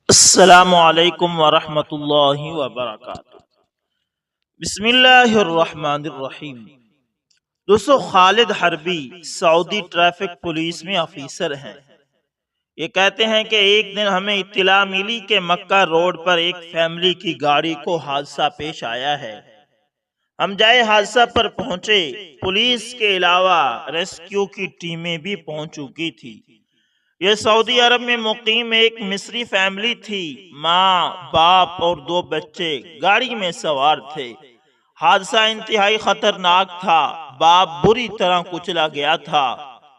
السلام علیکم ورحمۃ اللہ وبرکاتہ۔ بسم اللہ الرحمن الرحیم۔ دوستو، خالد حربی سعودی ٹریفک پولیس میں آفیسر ہیں۔ یہ کہتے ہیں کہ ایک دن ہمیں اطلاع ملی کہ مکہ روڈ پر ایک فیملی کی گاڑی کو حادثہ پیش آیا ہے۔ ہم جائے حادثہ پر پہنچے، پولیس کے علاوہ ریسکیو کی ٹیمیں بھی پہنچ چکی تھی۔ یہ سعودی عرب میں مقیم ایک مصری فیملی تھی۔ ماں، باپ اور دو بچے گاڑی میں سوار تھے۔ حادثہ انتہائی خطرناک تھا۔ باپ بری طرح کچلا گیا تھا،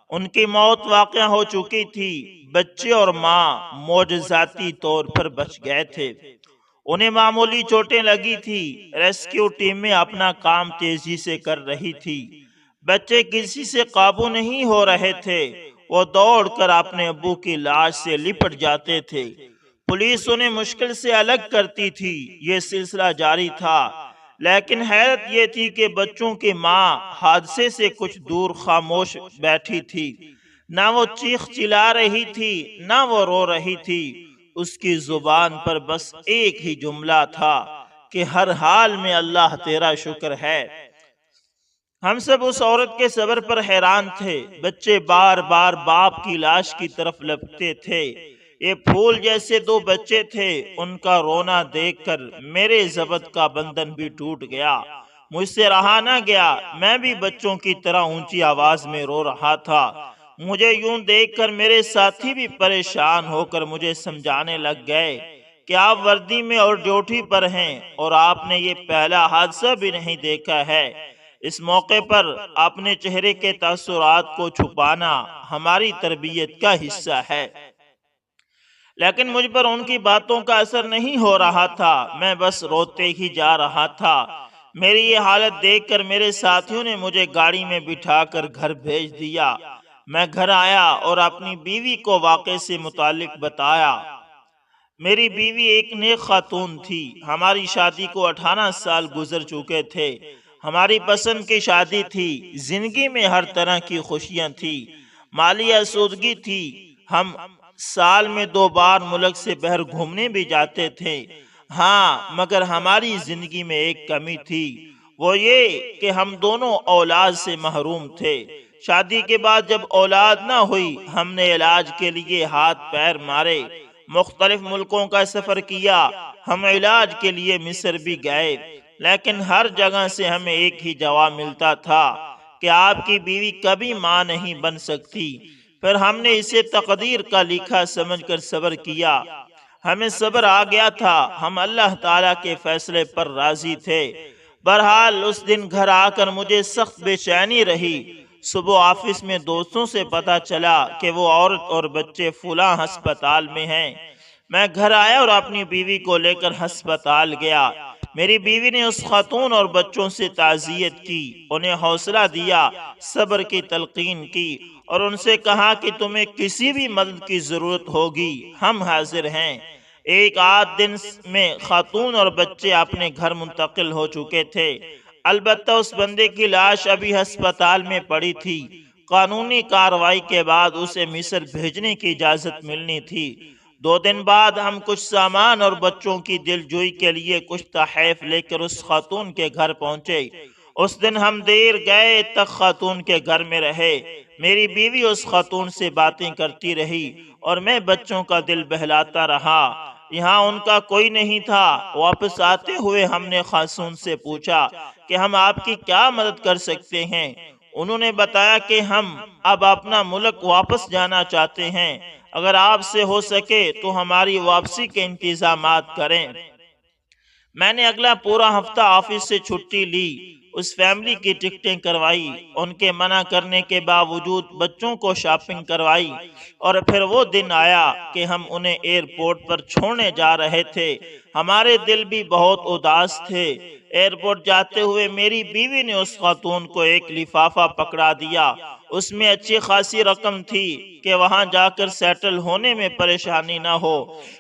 ان کی موت واقع ہو چکی تھی۔ بچے اور ماں معجزاتی طور پر بچ گئے تھے، انہیں معمولی چوٹیں لگی تھی۔ ریسکیو ٹیمیں اپنا کام تیزی سے کر رہی تھی۔ بچے کسی سے قابو نہیں ہو رہے تھے، وہ دوڑ کر اپنے ابو کی لاش سے لپٹ جاتے تھے۔ پولیس انہیں مشکل سے الگ کرتی تھی۔ یہ سلسلہ جاری تھا، لیکن حیرت یہ تھی کہ بچوں کی ماں حادثے سے کچھ دور خاموش بیٹھی تھی۔ نہ وہ چیخ چلا رہی تھی، نہ وہ رو رہی تھی۔ اس کی زبان پر بس ایک ہی جملہ تھا کہ ہر حال میں اللہ تیرا شکر ہے۔ ہم سب اس عورت کے صبر پر حیران تھے۔ بچے بار بار باپ کی لاش کی طرف لپکتے تھے۔ یہ پھول جیسے دو بچے تھے، ان کا رونا دیکھ کر میرے ضبط کا بندھن بھی ٹوٹ گیا۔ مجھ سے رہا نہ گیا، میں بھی بچوں کی طرح اونچی آواز میں رو رہا تھا۔ مجھے یوں دیکھ کر میرے ساتھی بھی پریشان ہو کر مجھے سمجھانے لگ گئے کہ آپ وردی میں اور ڈیوٹی پر ہیں اور آپ نے یہ پہلا حادثہ بھی نہیں دیکھا ہے۔ اس موقع پر اپنے چہرے کے تاثرات کو چھپانا ہماری تربیت کا حصہ ہے۔ لیکن مجھ پر ان کی باتوں کا اثر نہیں ہو رہا تھا، میں بس روتے ہی جا رہا تھا۔ میری یہ حالت دیکھ کر میرے ساتھیوں نے مجھے گاڑی میں بٹھا کر گھر بھیج دیا۔ میں گھر آیا اور اپنی بیوی کو واقعے سے متعلق بتایا۔ میری بیوی ایک نیک خاتون تھی۔ ہماری شادی کو 18 سال گزر چکے تھے۔ ہماری پسند کی شادی تھی، زندگی میں ہر طرح کی خوشیاں تھی، مالی آسودگی تھی۔ ہم سال میں 2 بار ملک سے باہر گھومنے بھی جاتے تھے۔ ہاں، مگر ہماری زندگی میں ایک کمی تھی، وہ یہ کہ ہم دونوں اولاد سے محروم تھے۔ شادی کے بعد جب اولاد نہ ہوئی، ہم نے علاج کے لیے ہاتھ پیر مارے، مختلف ملکوں کا سفر کیا۔ ہم علاج کے لیے مصر بھی گئے، لیکن ہر جگہ سے ہمیں ایک ہی جواب ملتا تھا کہ آپ کی بیوی کبھی ماں نہیں بن سکتی۔ پھر ہم نے اسے تقدیر کا لکھا سمجھ کر صبر کیا۔ ہمیں صبر آ گیا تھا، ہم اللہ تعالیٰ کے فیصلے پر راضی تھے۔ بہرحال اس دن گھر آ کر مجھے سخت بے چینی رہی۔ صبح آفس میں دوستوں سے پتا چلا کہ وہ عورت اور بچے فلاں ہسپتال میں ہیں۔ میں گھر آیا اور اپنی بیوی کو لے کر ہسپتال گیا۔ میری بیوی نے اس خاتون اور بچوں سے تعزیت کی، انہیں حوصلہ دیا، صبر کی تلقین کی اور ان سے کہا کہ تمہیں کسی بھی مدد کی ضرورت ہوگی، ہم حاضر ہیں۔ ایک آدھ دن میں خاتون اور بچے اپنے گھر منتقل ہو چکے تھے، البتہ اس بندے کی لاش ابھی ہسپتال میں پڑی تھی۔ قانونی کارروائی کے بعد اسے مصر بھیجنے کی اجازت ملنی تھی۔ 2 دن بعد ہم کچھ سامان اور بچوں کی دل جوئی کے لیے کچھ تحائف لے کر اس خاتون کے گھر پہنچے۔ اس دن ہم دیر گئے تک خاتون کے گھر میں رہے۔ میری بیوی اس خاتون سے باتیں کرتی رہی اور میں بچوں کا دل بہلاتا رہا۔ یہاں ان کا کوئی نہیں تھا۔ واپس آتے ہوئے ہم نے خاتون سے پوچھا کہ ہم آپ کی کیا مدد کر سکتے ہیں۔ انہوں نے بتایا کہ ہم اب اپنا ملک واپس جانا چاہتے ہیں، اگر آپ سے ہو سکے تو ہماری واپسی کے انتظامات کریں۔ میں نے اگلا پورا ہفتہ آفس سے چھٹی لی، اس فیملی کی ٹکٹیں کروائی، ان کے منع کرنے کے باوجود بچوں کو شاپنگ کروائی، اور پھر وہ دن آیا کہ ہم انہیں ایئرپورٹ پر چھوڑنے جا رہے تھے۔ ہمارے دل بھی بہت اداس تھے۔ ایئرپورٹ جاتے ہوئے میری بیوی نے اس خاتون کو ایک لفافہ پکڑا دیا، اس میں اچھی خاصی رقم تھی کہ وہاں جا کر سیٹل ہونے میں پریشانی نہ ہو۔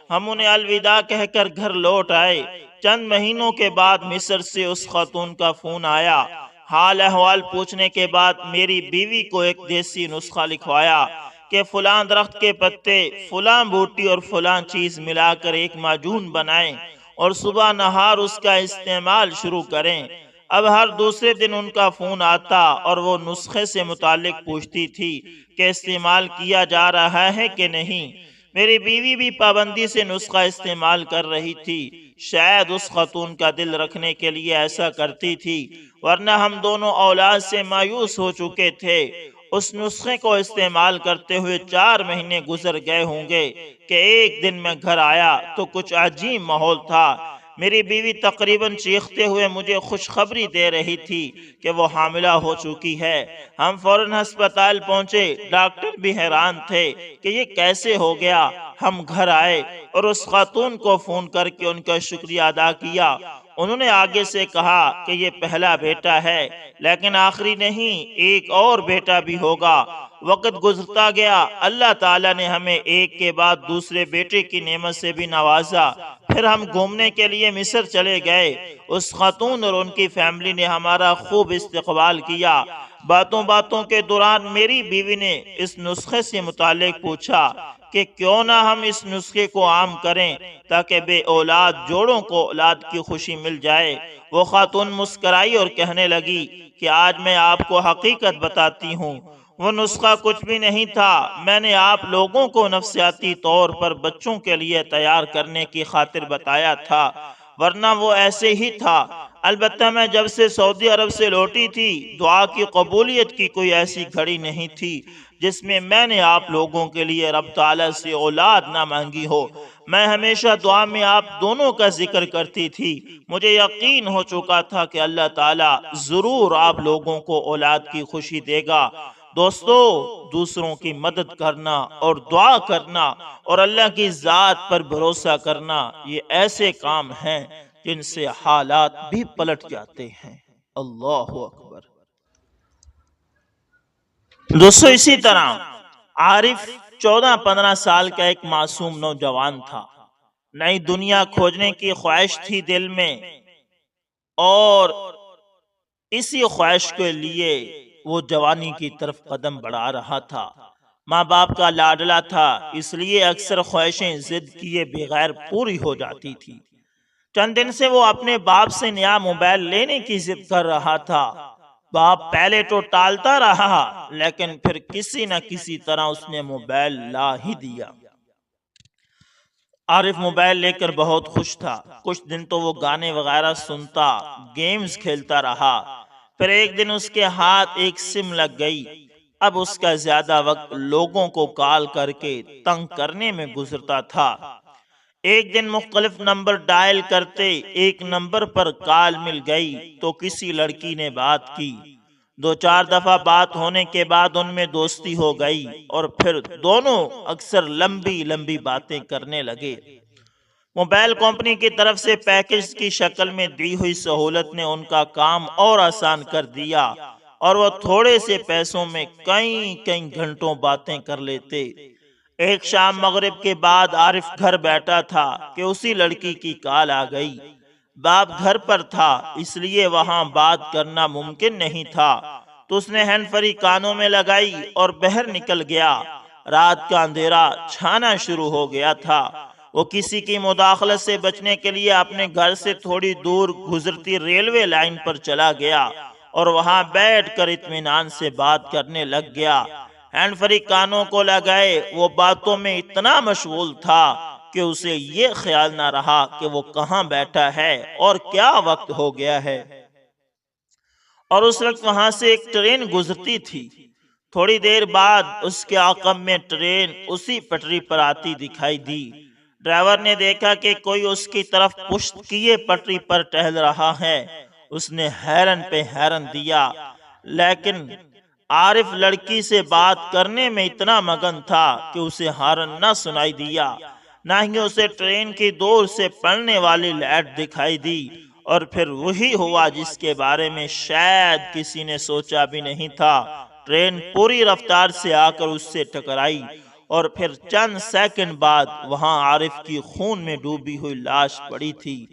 ہم انہیں الوداع کہہ کر گھر لوٹ آئے۔ چند مہینوں کے بعد مصر سے اس خاتون کا فون آیا۔ حال احوال پوچھنے کے بعد میری بیوی کو ایک دیسی نسخہ لکھوایا کہ فلاں درخت کے پتے، فلاں بوٹی اور فلاں چیز ملا کر ایک معجون بنائیں اور صبح نہار اس کا استعمال شروع کریں۔ اب ہر دوسرے دن ان کا فون آتا اور وہ نسخے سے متعلق پوچھتی تھی کہ استعمال کیا جا رہا ہے کہ نہیں۔ میری بیوی بھی پابندی سے نسخہ استعمال کر رہی تھی، شاید اس خاتون کا دل رکھنے کے لیے ایسا کرتی تھی، ورنہ ہم دونوں اولاد سے مایوس ہو چکے تھے۔ اس نسخے کو استعمال کرتے ہوئے 4 مہینے گزر گئے ہوں گے کہ ایک دن میں گھر آیا تو کچھ عجیب ماحول تھا۔ میری بیوی تقریباً چیختے ہوئے مجھے خوشخبری دے رہی تھی کہ وہ حاملہ ہو چکی ہے۔ ہم فوراً ہسپتال پہنچے، ڈاکٹر بھی حیران تھے کہ یہ کیسے ہو گیا۔ ہم گھر آئے اور اس خاتون کو فون کر کے ان کا شکریہ ادا کیا۔ انہوں نے آگے سے کہا کہ یہ پہلا بیٹا ہے، لیکن آخری نہیں، ایک اور بیٹا بھی ہوگا۔ وقت گزرتا گیا، اللہ تعالیٰ نے ہمیں ایک کے بعد دوسرے بیٹے کی نعمت سے بھی نوازا۔ پھر ہم گھومنے کے لیے مصر چلے گئے۔ اس خاتون اور ان کی فیملی نے ہمارا خوب استقبال کیا۔ باتوں باتوں کے دوران میری بیوی نے اس نسخے سے متعلق پوچھا کہ کیوں نہ ہم اس نسخے کو عام کریں تاکہ بے اولاد جوڑوں کو اولاد کی خوشی مل جائے۔ وہ خاتون مسکرائی اور کہنے لگی کہ آج میں آپ کو حقیقت بتاتی ہوں، وہ نسخہ کچھ بھی نہیں تھا، میں نے آپ لوگوں کو نفسیاتی طور پر بچوں کے لیے تیار کرنے کی خاطر بتایا تھا، ورنہ وہ ایسے ہی تھا۔ البتہ میں جب سے سعودی عرب سے لوٹی تھی، دعا کی قبولیت کی کوئی ایسی گھڑی نہیں تھی جس میں نے آپ لوگوں کے لیے رب تعالیٰ سے اولاد نہ مانگی ہو۔ میں ہمیشہ دعا میں آپ دونوں کا ذکر کرتی تھی۔ مجھے یقین ہو چکا تھا کہ اللہ تعالیٰ ضرور آپ لوگوں کو اولاد کی خوشی دے گا۔ دوستو، دوسروں کی مدد کرنا اور دعا کرنا اور اللہ کی ذات پر بھروسہ کرنا، یہ ایسے کام ہیں جن سے حالات بھی پلٹ جاتے ہیں۔ اللہ اکبر۔ دوستو، اسی طرح عارف 14-15 سال کا ایک معصوم نوجوان تھا۔ نئی دنیا کھوجنے کی خواہش تھی دل میں، اور اسی خواہش کے لیے وہ جوانی کی طرف قدم بڑھا رہا تھا۔ ماں باپ کا لاڈلا تھا، اس لیے اکثر خواہشیں ضد کیے بغیر پوری ہو جاتی تھی۔ چند دن سے وہ اپنے باپ سے نیا موبائل لینے کی ضد کر رہا تھا۔ باپ پہلے تو ٹالتا رہا، لیکن پھر کسی نہ کسی طرح اس نے موبائل لا ہی دیا۔ عارف موبائل لے کر بہت خوش تھا۔ کچھ دن تو وہ گانے وغیرہ سنتا، گیمز کھیلتا رہا۔ پھر ایک دن اس کے ہاتھ ایک سم لگ گئی۔ اب اس کا زیادہ وقت لوگوں کو کال کر کے تنگ کرنے میں گزرتا تھا۔ ایک دن مختلف نمبر ڈائل کرتے ایک نمبر پر کال مل گئی تو کسی لڑکی نے بات کی۔ 2-4 دفعہ بات ہونے کے بعد ان میں دوستی ہو گئی اور پھر دونوں اکثر لمبی لمبی باتیں کرنے لگے۔ موبائل کمپنی کی طرف سے پیکج کی شکل میں دی ہوئی سہولت نے ان کا کام اور آسان کر دیا، اور وہ تھوڑے سے پیسوں میں کئی گھنٹوں باتیں کر لیتے۔ ایک شام مغرب کے بعد عارف گھر بیٹھا تھا کہ اسی لڑکی کی کال آ گئی۔ باپ گھر پر تھا، اس لیے وہاں بات کرنا ممکن نہیں تھا، تو اس نے ہینڈ فری کانوں میں لگائی اور باہر نکل گیا۔ رات کا اندھیرا چھانا شروع ہو گیا تھا۔ وہ کسی کی مداخلت سے بچنے کے لیے اپنے گھر سے تھوڑی دور گزرتی ریلوے لائن پر چلا گیا اور وہاں بیٹھ کر اطمینان سے بات کرنے لگ گیا۔ ہینڈ فری کانوں کو لگائے وہ باتوں میں اتنا مشغول تھا کہ اسے یہ خیال نہ رہا کہ وہ کہاں بیٹھا ہے اور کیا وقت ہو گیا ہے۔ اور اس وقت وہاں سے ایک ٹرین گزرتی تھی۔ تھوڑی دیر بعد اس کے عقب میں ٹرین اسی پٹری پر آتی دکھائی دی۔ ڈرائیور نے دیکھا کہ کوئی اس کی طرف پشت کیے پٹری پر ٹہل رہا ہے۔ اس نے حیرن پہ حیرن دیا، لیکن عارف لڑکی سے بات کرنے میں اتنا مگن تھا کہ اسے ہارن نہ سنائی دیا، نہ ہی اسے ٹرین کی دور سے پڑنے والی لائٹ دکھائی دی۔ اور پھر وہی ہوا جس کے بارے میں شاید کسی نے سوچا بھی نہیں تھا۔ ٹرین پوری رفتار سے آ کر اس سے ٹکرائی اور پھر چند سیکنڈ بعد وہاں عارف کی خون میں ڈوبی ہوئی لاش پڑی تھی۔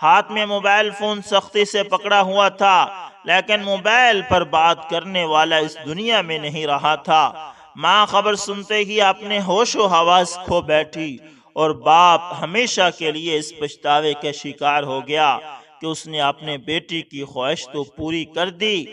ہاتھ میں موبائل فون سختی سے پکڑا ہوا تھا، لیکن موبائل پر بات کرنے والا اس دنیا میں نہیں رہا تھا۔ ماں خبر سنتے ہی اپنے ہوش و حواس کھو بیٹھی اور باپ ہمیشہ کے لیے اس پچھتاوے کا شکار ہو گیا کہ اس نے اپنے بیٹی کی خواہش تو پوری کر دی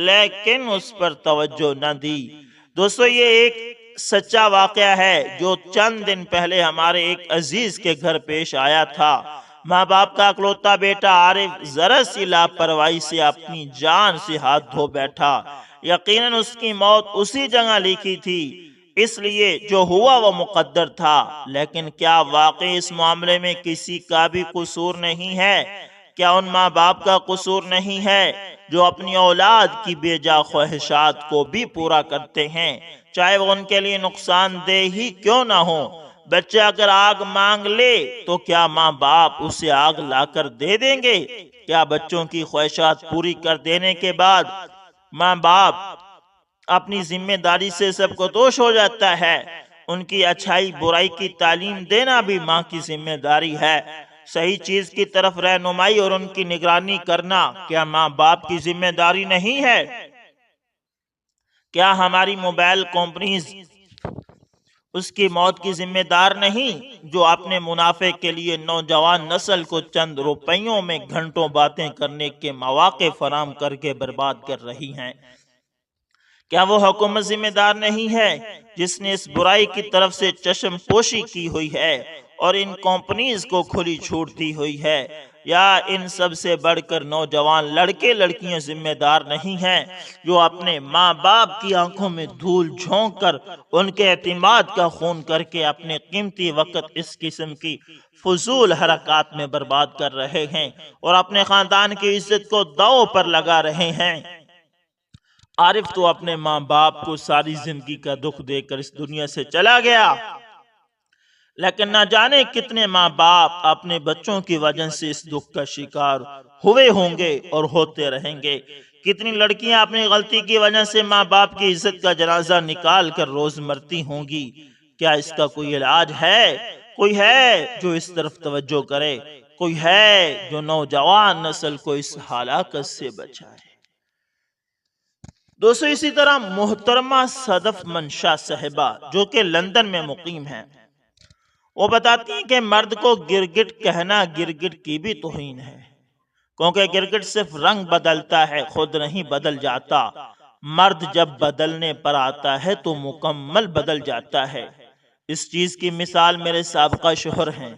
لیکن اس پر توجہ نہ دی۔ دوستو یہ ایک سچا واقعہ ہے جو چند دن پہلے ہمارے ایک عزیز کے گھر پیش آیا تھا۔ ماں باپ کا اکلوتا بیٹا عارف ذرا سی لاپرواہی سے اپنی جان سے ہاتھ دھو بیٹھا۔ یقیناً اس کی موت اسی جگہ لکھی تھی، اس لیے جو ہوا وہ مقدر تھا، لیکن کیا واقعی اس معاملے میں کسی کا بھی قصور نہیں ہے؟ کیا ان ماں باپ کا قصور نہیں ہے جو اپنی اولاد کی بے جا خواہشات کو بھی پورا کرتے ہیں، چاہے وہ ان کے لیے نقصان دہ ہی کیوں نہ ہو؟ بچہ اگر آگ مانگ لے تو کیا ماں باپ اسے آگ لا کر دے دیں گے؟ کیا بچوں کی خواہشات پوری کر دینے کے بعد ماں باپ اپنی ذمہ داری سے سب کو دوش ہو جاتا ہے؟ ان کی اچھائی برائی کی تعلیم دینا بھی ماں کی ذمہ داری ہے۔ صحیح چیز کی طرف رہنمائی اور ان کی نگرانی کرنا کیا ماں باپ کی ذمہ داری نہیں ہے؟ کیا ہماری موبائل کمپنیز اس کی موت کی ذمہ دار نہیں جو اپنے منافع کے لیے نوجوان نسل کو چند روپیوں میں گھنٹوں باتیں کرنے کے مواقع فراہم کر کے برباد کر رہی ہیں؟ کیا وہ حکومت ذمہ دار نہیں ہے جس نے اس برائی کی طرف سے چشم پوشی کی ہوئی ہے اور ان کمپنیز کو کھلی چھوٹ دی ہوئی ہے؟ یا ان سب سے بڑھ کر نوجوان لڑکے لڑکیاں ذمہ دار نہیں ہیں جو اپنے ماں باپ کی آنکھوں میں دھول جھونک کر ان کے اعتماد کا خون کر کے اپنے قیمتی وقت اس قسم کی فضول حرکات میں برباد کر رہے ہیں اور اپنے خاندان کی عزت کو داؤ پر لگا رہے ہیں؟ عارف تو اپنے ماں باپ کو ساری زندگی کا دکھ دے کر اس دنیا سے چلا گیا، لیکن نہ جانے کتنے ماں باپ اپنے بچوں کی وجہ سے اس دکھ کا شکار ہوئے ہوں گے اور ہوتے رہیں گے۔ کتنی لڑکیاں اپنی غلطی کی وجہ سے ماں باپ کی عزت کا جنازہ نکال کر روز مرتی ہوں گی۔ کیا اس کا کوئی علاج ہے؟ کوئی ہے جو اس طرف توجہ کرے؟ کوئی ہے جو نوجوان نسل کو اس ہلاکت سے بچائے؟ دوستو اسی طرح محترمہ صدف منشا صاحبہ جو کہ لندن میں مقیم ہیں، وہ بتاتی ہیں کہ مرد کو گرگٹ کہنا گرگٹ کی بھی توہین ہے، کیونکہ گرگٹ صرف رنگ بدلتا ہے، خود نہیں بدل جاتا۔ مرد جب بدلنے پر آتا ہے تو مکمل بدل جاتا ہے۔ اس چیز کی مثال میرے سابقہ شوہر ہیں۔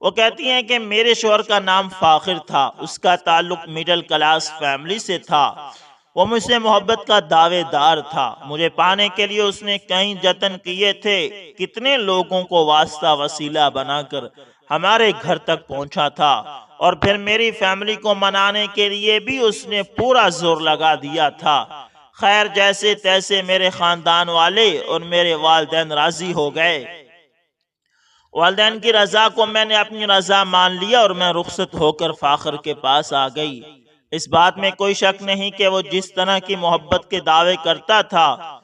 وہ کہتی ہیں کہ میرے شوہر کا نام فاخر تھا، اس کا تعلق میڈل کلاس فیملی سے تھا، وہ مجھ سے محبت کا دعوے دار تھا، مجھے پانے کے لیے اس نے کئی جتن کیے تھے، کتنے لوگوں کو واسطہ وسیلہ بنا کر ہمارے گھر تک پہنچا تھا، اور پھر میری فیملی کو منانے کے لیے بھی اس نے پورا زور لگا دیا تھا۔ خیر جیسے تیسے میرے خاندان والے اور میرے والدین راضی ہو گئے۔ والدین کی رضا کو میں نے اپنی رضا مان لیا اور میں رخصت ہو کر فاخر کے پاس آ گئی۔ اس بات میں کوئی شک نہیں کہ وہ جس طرح کی محبت کے دعوے کرتا تھا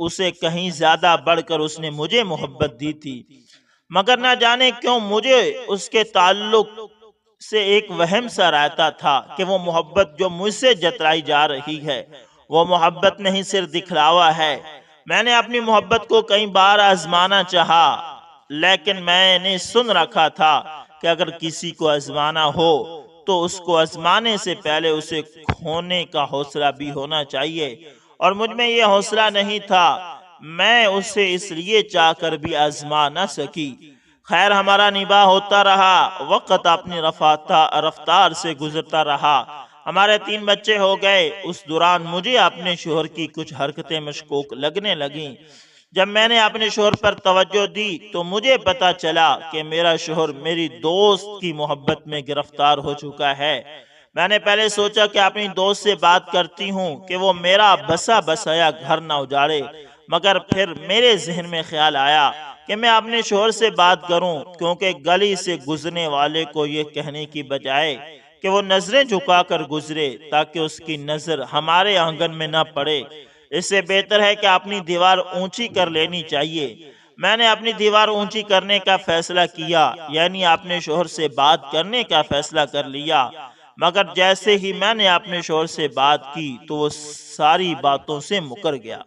اسے کہیں زیادہ بڑھ کر اس نے مجھے محبت دی تھی، مگر نہ جانے کیوں مجھے اس کے تعلق سے ایک وہم سا رہتا تھا کہ وہ محبت جو مجھ سے جتلائی جا رہی ہے وہ محبت نہیں صرف دکھلاوا ہے۔ میں نے اپنی محبت کو کئی بار آزمانا چاہا، لیکن میں نے سن رکھا تھا کہ اگر کسی کو آزمانا ہو تو اس کو آزمانے سے پہلے اسے کھونے کا حوصلہ بھی ہونا چاہیے، اور مجھ میں یہ حوصلہ نہیں تھا۔ میں اسے اس لیے چاہ کر بھی آزما نہ سکی۔ خیر ہمارا نباہ ہوتا رہا، وقت اپنی رفتار سے گزرتا رہا، ہمارے 3 بچے ہو گئے۔ اس دوران مجھے اپنے شوہر کی کچھ حرکتیں مشکوک لگنے لگیں۔ جب میں نے اپنے شوہر پر توجہ دی تو مجھے پتا چلا کہ میرا شوہر میری دوست کی محبت میں گرفتار ہو چکا ہے۔ میں نے پہلے سوچا کہ اپنی دوست سے بات کرتی ہوں کہ وہ میرا بسا بسایا گھر نہ اجاڑے، مگر پھر میرے ذہن میں خیال آیا کہ میں اپنے شوہر سے بات کروں، کیونکہ گلی سے گزرنے والے کو یہ کہنے کی بجائے کہ وہ نظریں جھکا کر گزرے تاکہ اس کی نظر ہمارے آنگن میں نہ پڑے، اس سے بہتر ہے کہ اپنی دیوار اونچی کر لینی چاہیے۔ میں نے اپنی دیوار اونچی کرنے کا فیصلہ کیا، یعنی اپنے شوہر سے بات کرنے کا فیصلہ کر لیا، مگر جیسے ہی میں نے اپنے شوہر سے بات کی تو وہ ساری باتوں سے مکر گیا۔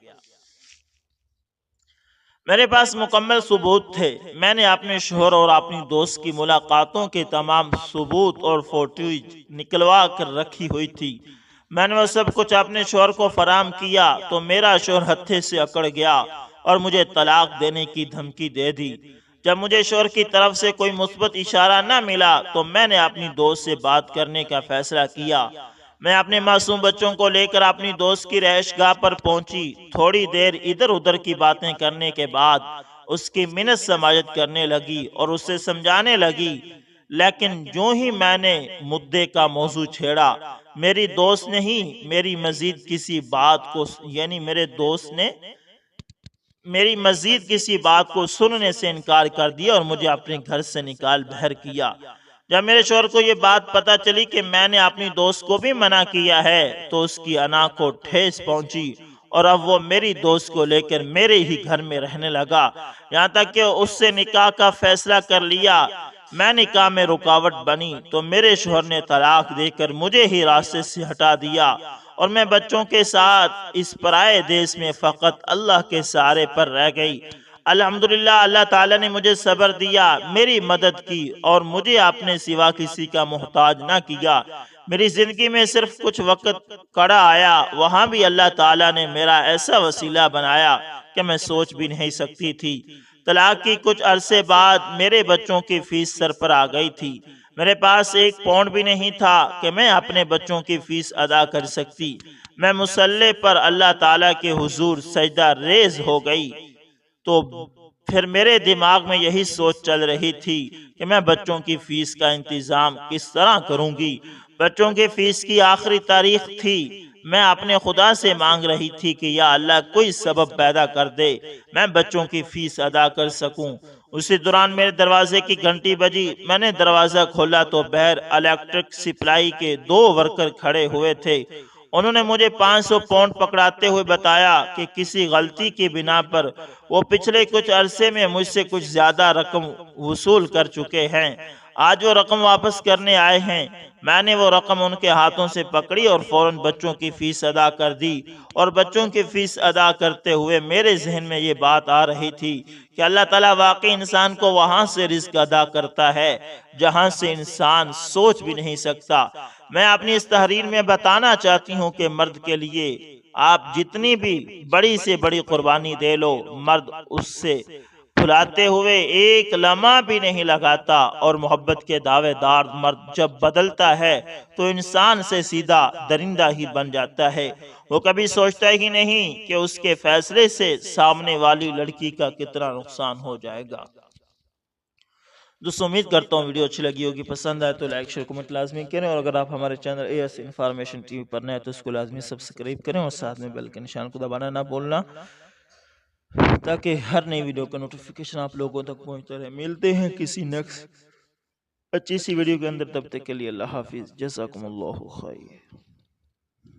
میرے پاس مکمل ثبوت تھے۔ میں نے اپنے شوہر اور اپنی دوست کی ملاقاتوں کے تمام ثبوت اور فوٹوز نکلوا کر رکھی ہوئی تھی۔ میں نے وہ سب کچھ اپنے شوہر کو فراہم کیا تو میرا شوہر ہتھے سے اکڑ گیا اور مجھے طلاق دینے کی دھمکی دے دی۔ جب مجھے شوہر کی طرف سے کوئی مثبت اشارہ نہ ملا تو میں نے اپنی دوست سے بات کرنے کا فیصلہ کیا۔ میں اپنے معصوم بچوں کو لے کر اپنی دوست کی رہائش گاہ پر پہنچی۔ تھوڑی دیر ادھر ادھر کی باتیں کرنے کے بعد اس کی منت سماجت کرنے لگی اور اسے سمجھانے لگی، لیکن جو ہی میں نے مدعے کا موضوع چھیڑا، میری دوست نے ہی میری مزید کسی بات کو سننے سے انکار کر دیا اور مجھے اپنے گھر سے نکال بہر کیا۔ جب میرے شوہر کو یہ بات پتہ چلی کہ میں نے اپنی دوست کو بھی منع کیا ہے تو اس کی انا کو ٹھیس پہنچی اور اب وہ میری دوست کو لے کر میرے ہی گھر میں رہنے لگا، یہاں تک کہ اس سے نکاح کا فیصلہ کر لیا۔ میں نکاح میں رکاوٹ بنی تو میرے شوہر نے طلاق دے کر مجھے ہی راستے سے ہٹا دیا اور میں بچوں کے ساتھ اس پرائے دیس میں فقط اللہ کے سہارے پر رہ گئی۔ الحمدللہ اللہ تعالیٰ نے مجھے صبر دیا، میری مدد کی اور مجھے اپنے سوا کسی کا محتاج نہ کیا۔ میری زندگی میں صرف کچھ وقت کڑا آیا، وہاں بھی اللہ تعالیٰ نے میرا ایسا وسیلہ بنایا کہ میں سوچ بھی نہیں سکتی تھی۔ طلاق کی کچھ عرصے بعد میرے بچوں کی فیس سر پر آ گئی تھی۔ میرے پاس 1 پاؤنڈ بھی نہیں تھا کہ میں اپنے بچوں کی فیس ادا کر سکتی۔ میں مصلی پر اللہ تعالیٰ کے حضور سجدہ ریز ہو گئی تو پھر میرے دماغ میں یہی سوچ چل رہی تھی کہ میں بچوں کی فیس کا انتظام کس طرح کروں گی۔ بچوں کی فیس کی آخری تاریخ تھی۔ میں اپنے خدا سے مانگ رہی تھی کہ یا اللہ کوئی سبب پیدا کر دے میں بچوں کی فیس ادا کر سکوں۔ اسی دوران میرے دروازے کی گھنٹی بجی۔ میں نے دروازہ کھولا تو باہر الیکٹرک سپلائی کے 2 ورکر کھڑے ہوئے تھے۔ انہوں نے مجھے 500 پاؤنڈ پکڑاتے ہوئے بتایا کہ کسی غلطی کی بنا پر وہ پچھلے کچھ عرصے میں مجھ سے کچھ زیادہ رقم وصول کر چکے ہیں۔ آج وہ رقم واپس کرنے آئے ہیں۔ میں نے وہ رقم ان کے ہاتھوں سے پکڑی اور فوراً بچوں کی فیس ادا کر دی، اور بچوں کی فیس ادا کرتے ہوئے میرے ذہن میں یہ بات آ رہی تھی کہ اللہ تعالیٰ واقعی انسان کو وہاں سے رزق ادا کرتا ہے جہاں سے انسان سوچ بھی نہیں سکتا۔ میں اپنی اس تحریر میں بتانا چاہتی ہوں کہ مرد کے لیے آپ جتنی بھی بڑی سے بڑی قربانی دے لو، مرد اس سے پھلاتے ہوئے 1 لمحہ بھی نہیں لگاتا، اور محبت کے دعوے دار مرد جب بدلتا ہے تو انسان سے سیدھا درندہ ہی بن جاتا ہے۔ وہ کبھی سوچتا ہی نہیں کہ اس کے فیصلے سے سامنے والی لڑکی کا کتنا نقصان ہو جائے گا۔ دوستو امید کرتا ہوں ویڈیو اچھی لگی ہوگی، پسند آئے تو لائک شیئر کمنٹ لازمی کریں، اور اگر آپ ہمارے چینل AS انفارمیشن TV پر نئے تو اس کو لازمی سبسکرائب کریں اور ساتھ میں بیل کے نشان کو دبانا نہ بھولنا تاکہ ہر نئی ویڈیو کا نوٹیفیکیشن آپ لوگوں تک پہنچتا رہے۔ ملتے ہیں کسی نیکسٹ اچھی سی ویڈیو کے اندر، تب تک کے لیے اللہ حافظ، جزاکم اللہ خیر۔